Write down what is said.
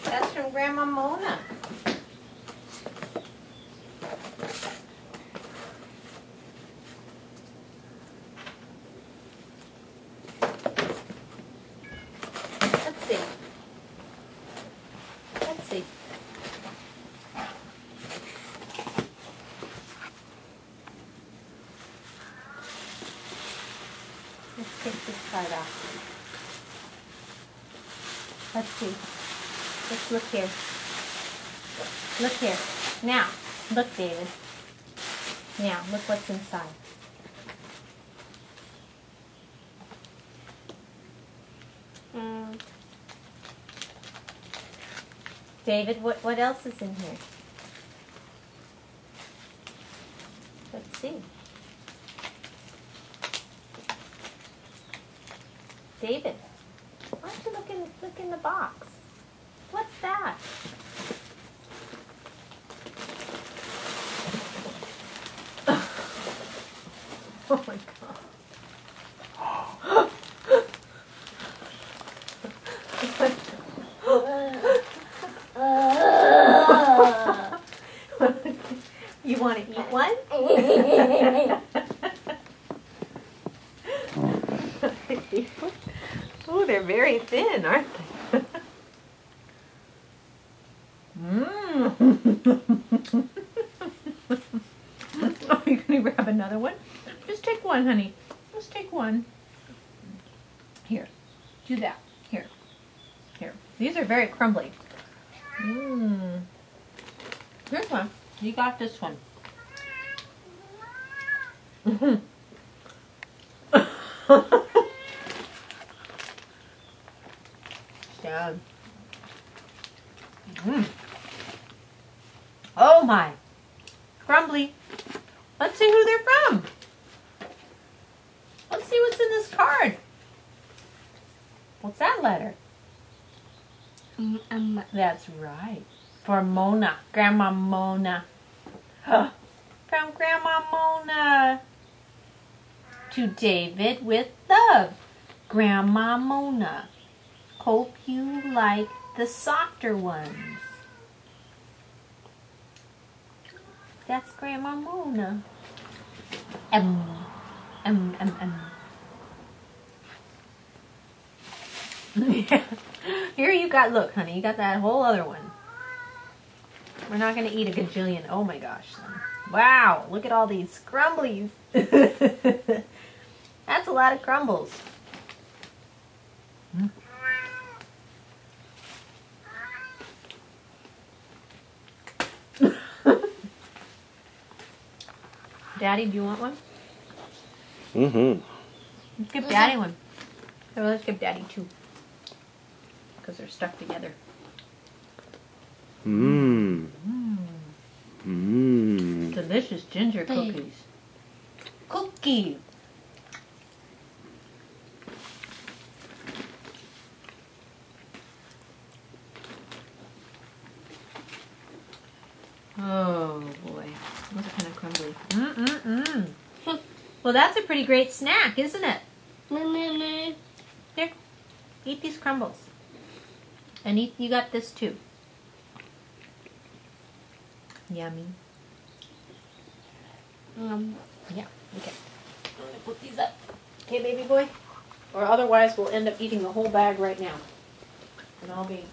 That's from Grandma Mona. Let's see. Let's see. Let's take this part off. Let's see. Let's look here. Look here. Now, look, David. Now, look what's inside. David, what else is in here? Let's see. David, why don't you look in the box? What's that? Oh my God. You want to eat one? Oh, they're very thin, aren't they? Oh, you're going to grab another one? Just take one, honey. Just take one. Here. Do that. Here. Here. These are very crumbly. Here's one. You got this one. Dad. Oh my. Crumbly. Let's see who they're from. Let's see what's in this card. What's that letter? That's right. For Mona. Grandma Mona. From Grandma Mona. To David with love. Grandma Mona. Hope you like the softer ones. That's Grandma Mona. Yeah. Here you got, look, honey, you got that whole other one. We're not going to eat a gajillion. Oh my gosh. Wow, look at all these crumblies. That's a lot of crumbles. Daddy, do you want one? Let's give Daddy one. So let's give Daddy two. Because they're stuck together. Delicious ginger cookies. Cookie. Oh boy, those are kind of crumbly. Well, that's a pretty great snack, isn't it? Here, eat these crumbles. And eat, you got this too. Yummy. Yeah, okay. I'm gonna put these up. Okay, baby boy? Or otherwise we'll end up eating the whole bag right now. And I'll be